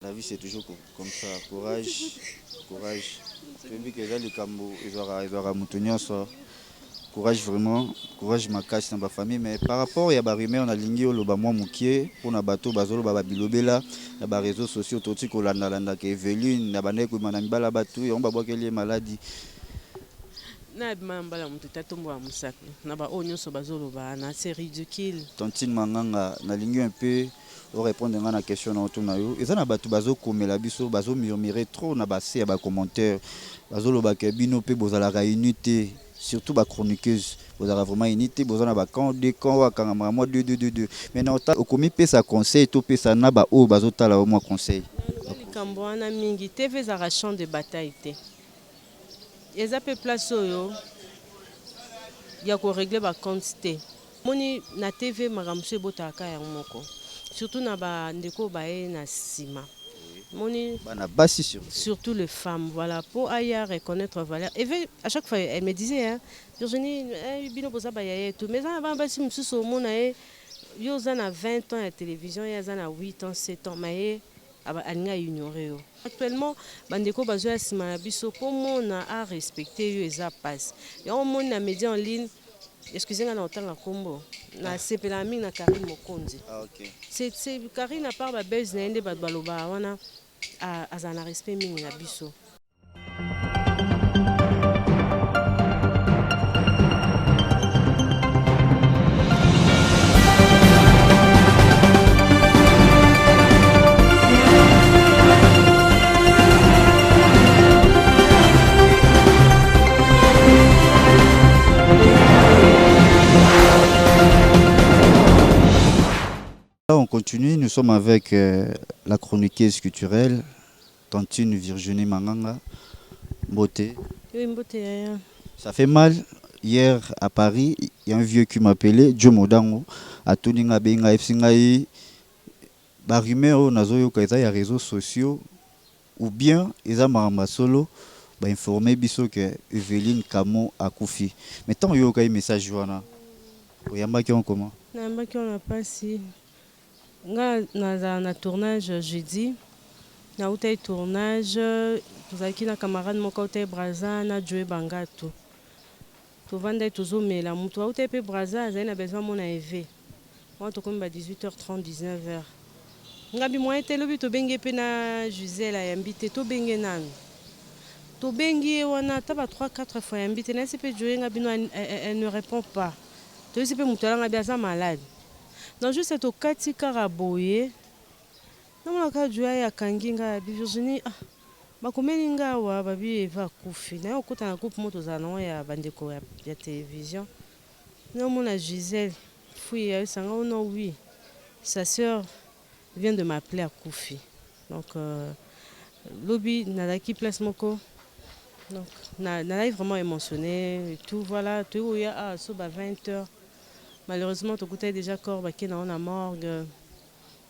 La vie c'est toujours comme ça, courage, courage. Tu veux que les cambo, ils aura moutonnier ça. Courage vraiment, courage ma cache dans ma famille. Mais par rapport à Barimé, on a ligné au loba moi moukier, pour na bateau, bazolo, baba bilobela, na réseaux sociaux, tout ko landa landa ke Eveline, na bane ko manami bala batu, et on va boire qu'elle maladie. Na bimambala mutu tatombo wa musaka na ba onyo so bazoloba na c'est ridicule. Tontine manganga na lingi un peu au répondre à la question na autour na yo. Et ça na batu bazo komela biso bazo murmurer trop na ba se ba commentaire. Bazo loba ke bino pe bozala ka unité, surtout ba chroniqueuse. Bozala vraiment unité, bozala ba camp de camp wa kanga moi deux. Maintenant au komi pe sa conseil to pe sa na ba o bazo tala au moins conseil. Likambo wana mingi TV za champ de bataille te. Eza pe place oyo ya ko régler ba compte te. Moni na TV makamso ebotaka ya moko. Surtout na ba ndeko bae na sima. Moni bana basi surtout les femmes, voilà, pour ailleurs reconnaître valeur. Et à chaque fois elle me disait hein, Virginie bino boza ba yaya tout mais ça va basi msusu au monde yo zana 20 ans à télévision, ya zana 8 ans, 7 ans mais alinga ignorer. Actuellement bandeko bazo ya sima na biso pour mona a respecter yo eza passe. Et on monde na média en ligne. Excusez-moi, na otanga kombo na sepela mingi na Karine Mokonzi. Ah OK. C'est Karine à part ba base na ende baloba wana azana respect mingi na biso. On continue, nous sommes avec la chroniqueuse culturelle, Tantine Virginie Manganga, Beauté. Oui, Beauté. Ça fait mal. Hier à Paris, il y a un vieux qui m'appelait, Joe Modango, à Tuninga Benga Fsingaï, Barimeo Nazoyo Kaisa, il y a réseaux sociaux, ou bien, ils ont solo, informé biso que Eveline Kamo a Koufi. Mais tant qu'il y a un message, Joana, il y a un qui on comment? Il y a un qui on a pas si. Na tournage jeudi na utai tournage tozalaki na camarade moko utai braza na Joe Bangato tovanda tozomela mutu utai pe braza azali na besoin mona eve wana tokomi ba 18h30 19h ngabi moyen te lobi tobenge pe na Gisèle ayambi te tobenge nanu tobengi wana ta ba 3-4 fois ayambi te nasi pe Joe ngabi no elle ne répond pas toyisi pe mutu alanga bi aza malade. Non, juste au kati karaboye. Non, mon cas du ya kanginga bi Virginie ba komelinga wa babi eva kufi. Na yo kota na groupe moto za non ya bandeko ya télévision. Non, mon Gisèle fouille elle sanga non oui. Sa sœur vient de m'appeler à Koufi. Donc lobby nalaki place moko. Donc nalai vraiment émotionné et tout voilà, tout ya so ba 20h. Malheureusement, tout était déjà corps qui dans la morgue.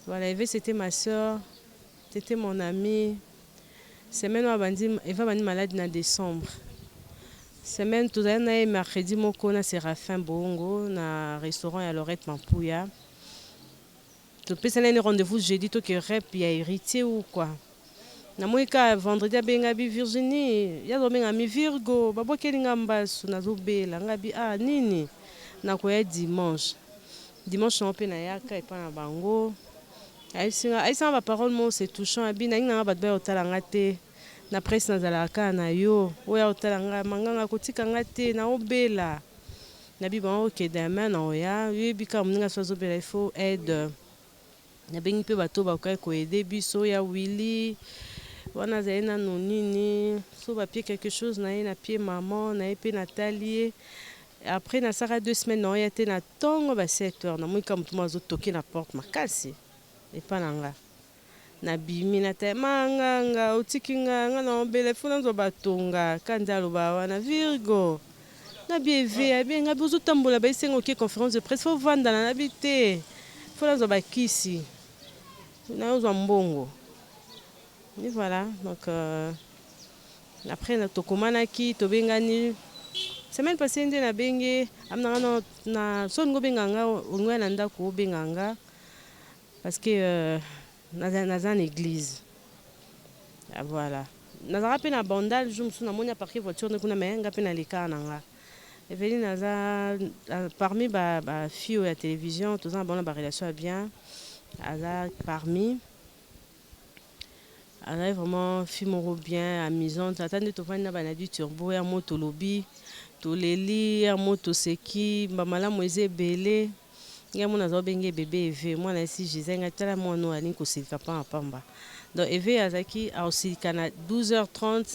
Voilà, Eve c'était ma soeur, c'était mon amie. Semaine où Eva m'a malade en décembre. Semaine tout à l'heure mercredi mon kona Séraphin Bongo na restaurant à Lorette Mampouya. Tout peut s'en aller rendez-vous jeudi tout que rep y a héritier ou quoi. Na moika vendredi à Bengabi Virginie, ya domingue ami Virgo, babo kelinga mbasu na zobela ngabi nini. Nakoya dimanche na pe na yaka et pas na bango aïssa ba parole mo c'est touchant abi na ngana ba ba otalanga te na presse na zalaka na yo oya otalanga manganga kotika ngate na obela na bi ba OK demain na oya yebi ka mninga sozo bela il faut aide na bengi pe bato ba ko aider biso ya Willy wana zaina nonini so ba pied quelque chose na pied maman na pe Nathalie. Après na sara 2 semaines non yate na tongo ba 7h na moi comme tout mazo toquer na porte makasi et pas nanga na bimi na te manganga utikinga nga na obele funa zo batonga kanzalo ba wana Virgo na bieve abi nga bozo tambola ba isengo ke conférence de presse faut vendre na habité funa zo ba kisi na zo mbongo et voilà donc après na tokomana ki tobengani semaine passée nde na benge amna na son go benganga ngwa na ndako benganga parce que naza na église Ah, voilà. Nazara pe na bandal jour mosusu namoni aparke voiture nde kuna me nga mpe naleka na nga. Evelyne aza parmi bafille oyo ya télévision toza na bango na barelation ya bien. Aza parmi azali vraiment fille moko bien amusante ata nde tovandi na banadi turbo ya mo tolobi toleli ya mo toseki bamalamu eza ebele ngai mona aza obenge bebe eve mwana esi gisele ngai tala mwana oyo alingi kosilika pamba pamba donc eve azalaki aosilika na 12h30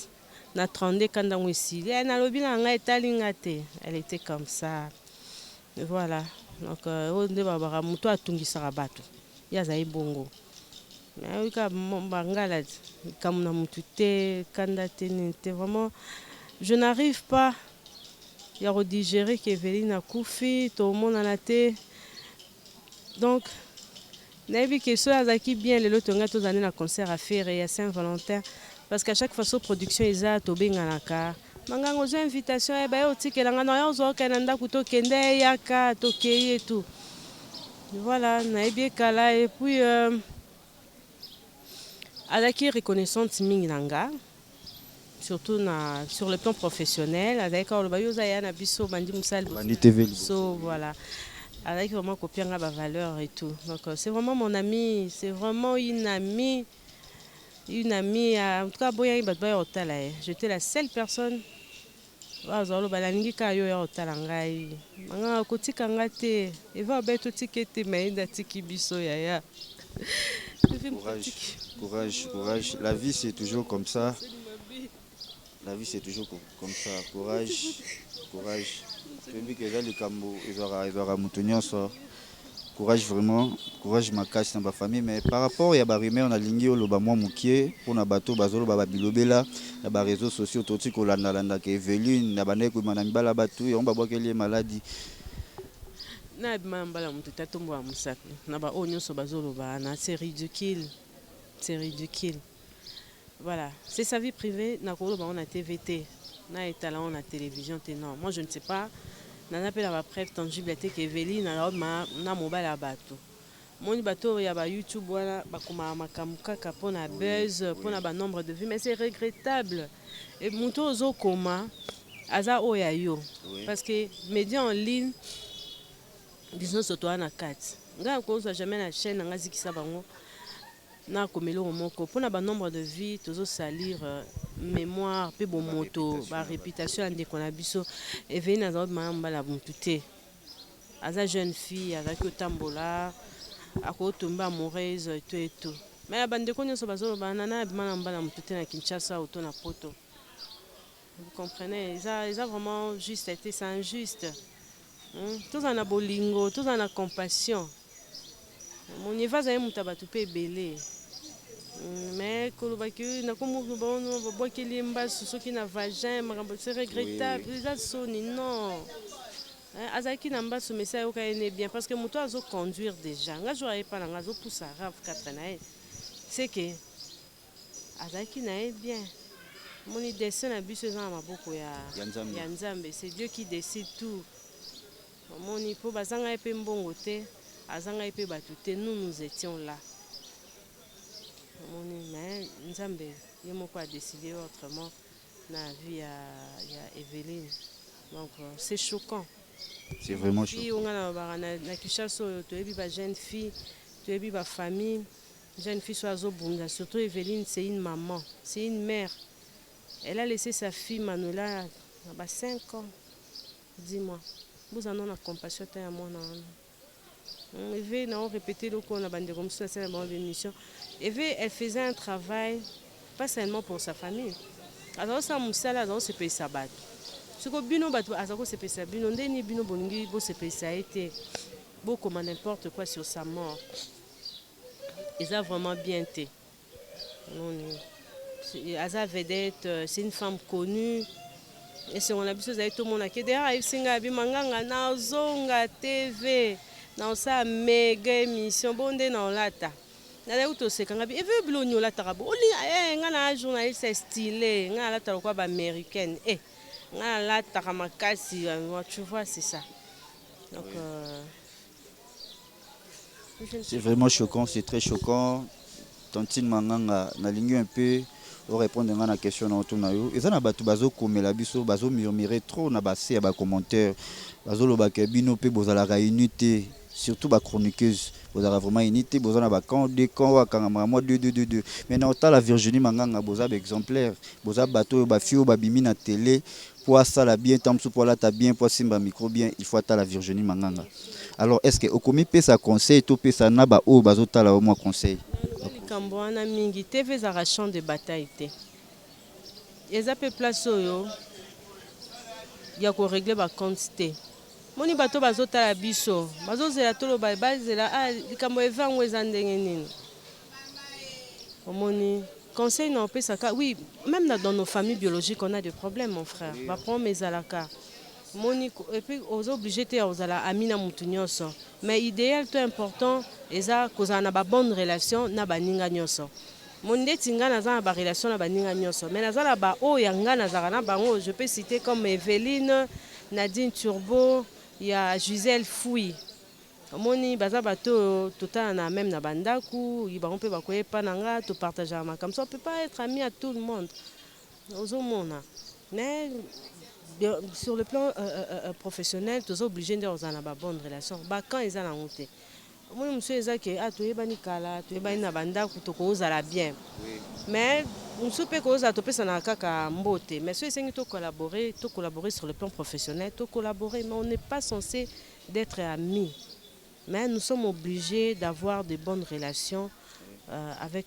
na 32 ka ntango esili nalobi na ngai etali nga te elle était comme ça voilà donc oyo nde babaka moto atungisaka bato ye azali bongo oyika bangala likambo na motu te kanda te nini te vraiment je n'arrive pas ya kodigérer ke Evelyne akufi tomonana te donc nayebi ke so azalaki bien lelo tongai tozali na concert à faire ya Saint-Valentin parce qu'à chaque fois so production eza tobenganaka manganga ozwa invitation baye otikelanga na yo ozwa okende na ndako tokende eyaka tokei etu voilà nayebi ekala et puis azalaki reconnaissante mingi na nga surtout sur le plan professionnel azalaki oloba yo oza ya na biso bandi mosali biso voilà azalaki vraiment kopianga bavaleur et tout donc c'est vraiment mon ami c'est vraiment une amie en tout cas boyaki bato baya kotala ye j'étais la seule personne bazwa oloba nalingi kaka yo ya kotala ngai manga kotika nga te eva obe totika ete mayinde atiki biso yaya. Courage. La vie, c'est toujours comme ça. La vie, c'est toujours comme ça. Courage. Tu dis que les Cambo, ils auront monté ça. Courage vraiment. Courage ma casse dans ma famille. Mais par rapport à Yabarime, on a ligné au Lobamoi Moukier, pour na bateau, Bazolo, Babilobela, les réseaux sociaux, Toti, Kolanda, Evelyne, Nabanek, Manambala, Batou, et on va voir qu'elle est maladie. Na mbala mutu tatombo wa musaka na ba onyo so bazoloba na c'est ridicule voilà c'est sa vie privée na koloba on a TVT na etala on a télévision te non moi je ne sais pas na appelle la preuve tangible te que Evelyne na mobile bato moni bato ya ba YouTube wana bakoma makambo kaka pona buzz pona ba nombre de vues mais c'est regrettable et mutu ozokoma aza oya yo parce que médias en ligne business oto wana kati ngai akozwa jamais na chaîne nanga zikisa bango na komelo moko mpona ba nombre de vie tozosalir mémoire mpe bomoto ba réputation ya ndeko na biso Evelyne aza mbala mutu te aza jeune fille azalaki otambola akotomba amoureuse eto mais ya bandeko nyonso bazoloba nana abima na mbala mutu te na Kinshasa oto na poto vous comprenez eza vraiment juste été c'est injuste. Tous en a bolingo, tous en a compassion. Mon niveau est un tabatou pe belé. Mais kolobaki na komo bono bois qui limba ce qui na vagin, c'est regrettable. Les soni non. Azaki na mba ce message oka ene bien parce que moto azo conduire déjà. Nga jo pas na ngazo poussa rave 4 na. C'est que azaki na bien. Mon dessin na biso za maboko ya Nzambe, c'est Dieu qui décide tout. Moni po bazanga epe mbongo te azanga epe batu te nous étions là moni mais Nzambe ye moko a décidé autrement na vie ya Evelyne donc c'est choquant c'est vraiment choquant on a na Kinshasa to ebi ba jeune fille to ebi ba famille jeune fille soit azobunda surtout Evelyne c'est une maman c'est une mère elle a laissé sa fille Manuela à 5 ans dis-moi vous en avez la compassion à mon âme. Eve n'a répété le qu'on a bandé comme ça, c'est la bonne émission. Eve, elle faisait un travail pas seulement pour sa famille. Alors ça musala, alors c'est payer sa batte. Ce que bino bateau, alors c'est payer sa bino, on n'est bino bongi, beau c'est payer ça a été beau comme n'importe quoi sur sa mort. Ils a vraiment bien été. Aza vedette, c'est une femme connue. Et si on a besoin de tout le monde qui est derrière, il s'est dit manganga na zonga TV, na sa méga émission bonde na lata. Na la uto se kanga bi e veut blonyo la tarabo. Oli nga na journaliste stylé, nga la taro kwa ba américaine. Nga la taramakasi, tu vois c'est ça. Donc c'est vraiment choquant, c'est très choquant. Tantine manganga na lingi un peu au répondre à la question na autour na yo eza na bato bazokomela biso bazomurmure trop na base ya bacommentaire bazolobaka bino mpe bozalaka unité surtout bachroniqueuse bozalaka vraiment unité boza na bacamp de camp wakangama mwa 2 maintenant otala Virginie Manganga boza baexemplaire boza bato oyo bafille oyo babimi na télé po asala bien ntan mosusu po alata bien po asimba micro bien il faut atala Virginie Manganga. Alors est-ce que okomi pesa conseil topesa na baoyo bazotala o mwa conseil likambo wana mingi tv ezaka champ de bataille te eza mpe place oyo ya koregle bacompte te moni bato bazotala biso bazozela toloba bazela likambo evango eza ndenge nini omoni conseil na opesaka oui même dans nos familles biologiques on a des problèmes mon frère baproblème ezalaka moni et puis aux obligés te ozala ami na mutu nyonso mais idéal to important eza kozala na babonne relation na baninga nyonso moni ndeti nga naza na barelation na baninga nyonso mais naza na baoyo ya nga nazalaka na bango je peux citer comme Evelyne Nadine Turbo ya Gisèle Fouy omoni baza bato totala na même na bandaku bango mpe bakoyepa na nga topartageaka makambo so on peut pas être ami à tout le monde ozomona mais sur le plan professionnel tous obligés de ozala na babonne relation bakan eza nango te omoni mosusu eza ke toyebani kala toyebani na bandako tokozala bien mais mosusu mpe kozala topesanaka kaka mbote mais so esengi tocollaborer sur le plan professionnel tocollaborer mais on n'est pas censé d'être amis mais nous sommes obligés d'avoir de bonnes relations avec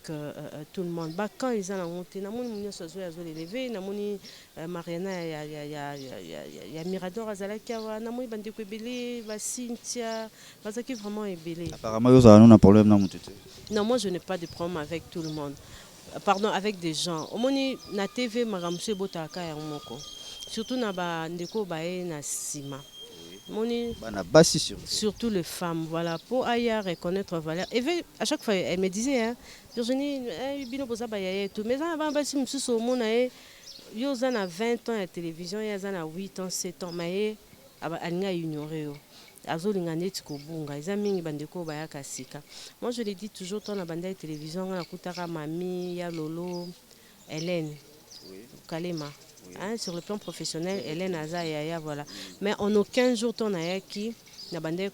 tout le monde bakan eza nango te namoni nyonso azoleleve namoni Mariana ya Mirador azalaki awa namoni bandeko ebele baCynthia bazalaki vraiment ebele apparemment yo ozala na problème na motu te non moi je n'ai pas de problème avec tout le monde pardon avec des gens omoni na tv makambo so ebotaka yango moko surtout na bandeko baye na nsima moni bana basi surtout les femmes voilà pour ailleurs reconnaître valeur et à chaque fois elle me disait hein Virginie bino boza ba yaya tout mais avant basi mususu omona yo za na 20 ans ya télévision ya za na 8 ans 7 ans mais alinga ignorer yo azolinga neti kobunga eza mingi bandeko bayaka sika moi je le dis toujours tant na banda ya télévision na kutaka mami ya Lolo Hélène Kalema. Hein, sur le plan professionnel, Hélène Aza Yaya, voilà. Mais en aucun jour, on a qui n'a pas de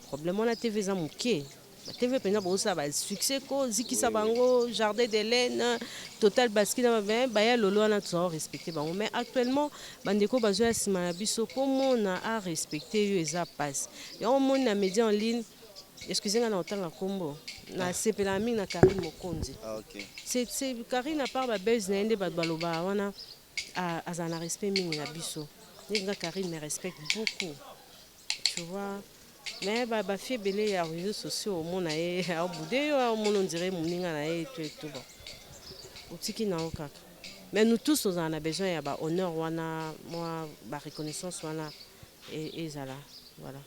problème. On a TV Zamouké. La TV ça va succès ko Ziki Sabango, Jardin d'Hélène, Total Basket, Baya Lolo on a toujours respecté. Mais actuellement, bandeko bazoya simanabiso comment on a respecté eux passe. Et on monte na médias en ligne. Excusez-moi, on a autant la combo. Na sepelami na Karine Mokonzi. Ah ok. C'est Karine à part la base n'ende baloba wana. Azana respect mingi na biso ninga Karine me respecte beaucoup tu vois mais ba fille belé ya réseaux sociaux au mona e au boudé au mona on dirait moninga na e tout bon otiki na okaka mais nous tous on a besoin ya ba honneur wana moi ba reconnaissance wana et zala voilà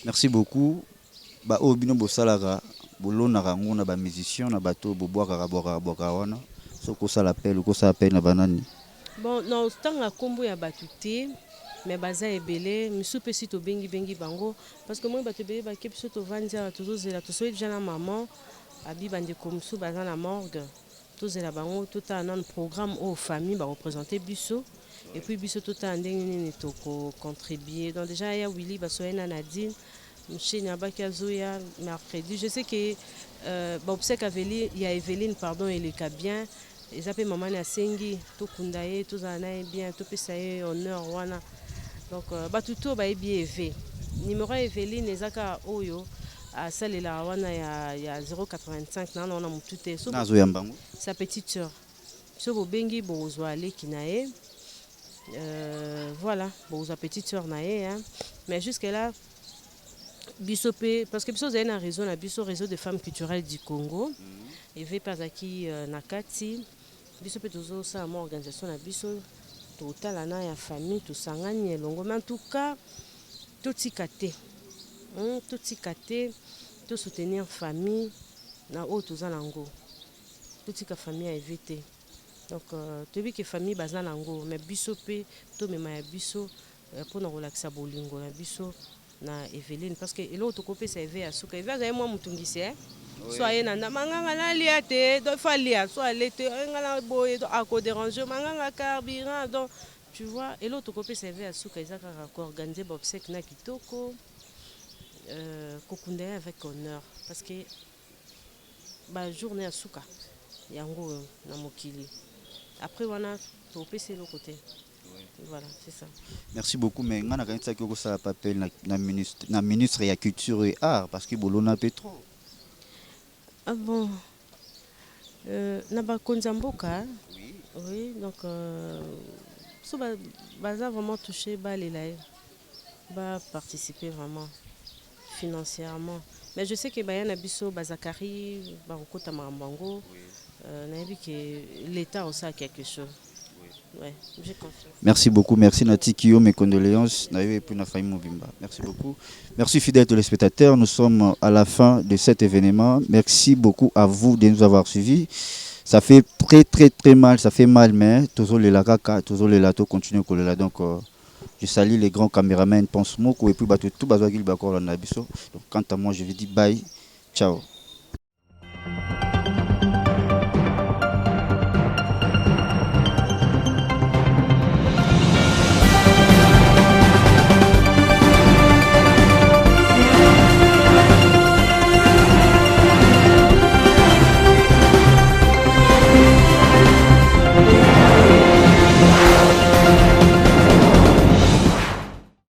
merci beaucoup ba obino bosalaka bolonaka ngo na ba musicien na bato boboaka boka wana soko sala appel ko sa appel na banani. Bon, non, tant que combo ya batuté, mais baza ebele, misu pesi to bengi bango parce que moi batu bele ba kepiso to vandia to zela to so déjà na maman abi bande comme sou baza na morgue. To zela bango tout un programme aux familles ba représenter biso et puis biso tout un ndenge ni to ko contribuer. Donc déjà ya Willy basoena Nadine, Mchini abaki azoya mercredi. Je sais que ba obsèque Evelyne, il y a Evelyne pardon et le cas bien. Ils appellent maman na sengi tout kundaye tout ça na bien tout pesaye honneur wana donc batuto ba bien v numéro Evelyne ezaka oyo a salela wana ya 085 na na mutute so nazo yambango sa petite sœur so bo bengi bozwa leki nae voilà bozwa petite sœur nae hein mais jusque là bisope parce que biso za na réseau na biso réseau de femmes culturelles du Congo et ve pazaki nakati biso pe tozo sa mo organisation na biso totala na ya famille tosangani elongo mais en tout cas tout tikate to soutenir famille na o toza nango tout tika famille a évité donc to bi que famille baza nango mais biso pe to mema ya biso pour na relaxa bolingo na biso na Evelyne parce que elo to kopesa eve ya suka eve za moi mutungisi Soyez nana manganga na lia te do fa lia soit l'été ngala boye do à déranger manganga carburant donc tu vois et l'autre côté servait à souka ezaka organiser obsèque na kitoko kokundaya avec honneur parce que ba journée à souka yango na mokili après wana to pese le côté voilà c'est ça. Merci beaucoup mais ngana kanisa ko ça papel na ministre ya culture et art parce que bolona petro. Ah bon, na bakonzi ya mboka oui donc so baza vraiment touché balela ye ba participer vraiment financièrement mais je sais que baya na biso bazakari bakokota makambo yango nayebi que l'état aussi a quelque chose. Ouais, j'ai confiance. Merci beaucoup, merci Natikio, mes condoléances. Merci beaucoup. Merci fidèles téléspectateurs, nous sommes à la fin de cet événement. Merci beaucoup à vous de nous avoir suivis. Ça fait très mal, ça fait mal, mais toujours les lakaka, toujours les latos continuent à là. Donc, je salue les grands caméramans, pense moko et puis tout bazagil bakor la nabiso. Donc, quant à moi, je vous dis bye, ciao.